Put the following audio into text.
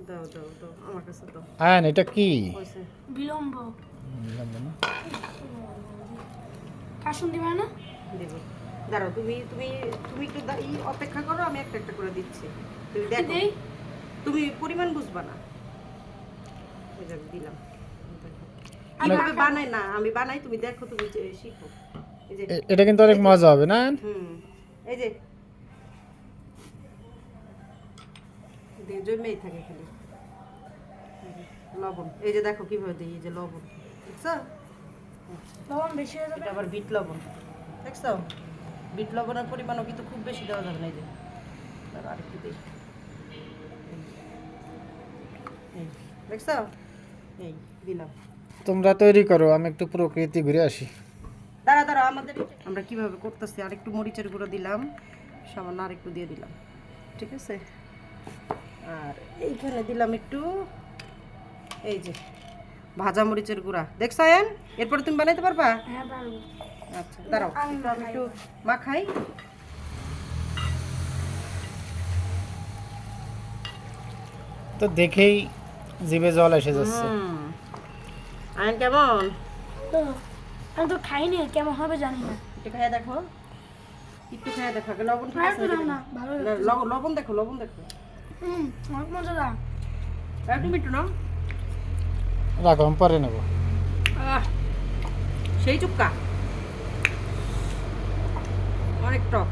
দাও দাও দাও আমার কাছে দাও। আয়ান এটা কি? হইছে বিলম্ব বিলম্ব না? কাশুন দিবা না? দেব। দাঁড়াও তুমি তুমি তুমি একটু অপেক্ষা করো, আমি একটা একটা করে দিচ্ছি। তুমি দেখো, দেই তুমি পরিমাণ বুঝবা না। এই যে আমি দিলাম। আমি বানাই না, আমি বানাই, তুমি দেখো, তুমি শিখো। এই যে এটা কিন্তু অনেক মজা হবে না? এই যে জন্মেই থাকে খালি লবণ। এই যে দেখো কিভাবে দিই, এই যে লবণ দেখছো, লবণ বেশি হয়ে এটা যাবে। আবার বিট লবণ দেখছো। বিট লবণের পরিমাণও কিন্তু খুব বেশি দেওয়া যাবে না। এই যে আরেকটু দিই, এই দেখছো, এই দিলাম। তোমরা তৈরি করো, আমি একটু প্রকৃতি ঘুরে আসি। দাঁড়া দাঁড়া, আমাদের আমরা কিভাবে করতেছি, আরেকটু মরিচের গুঁড়ো দিলাম, সামান্য আরেকটু দিয়ে দিলাম, ঠিক আছে। আর এইখানে দিলাম একটু এই যে ভাজা মরিচের গুঁড়া, দেখছো আয়ান? এরপরে তুমি বানাইতে পারবা? হ্যাঁ পারবো। আচ্ছা দাঁড়াও, আমি একটু মাখাই। তো দেখেই জিভে জল এসে যাচ্ছে। আয়ান কেমন? তো আমি তো খাইনি, কেমন হবে জানি না। একটু খাইয়ে দেখো, একটু খাইয়ে দেখো, আগে লবণ ঠিক আর আছে তো নাকি? না, ভালো লবণ দেখো, লবণ দেখো। অনেক মজাদার। একটু মিটু না, রাখো, আমি পরে নেবো। সেই চুক্কা, অনেক টক।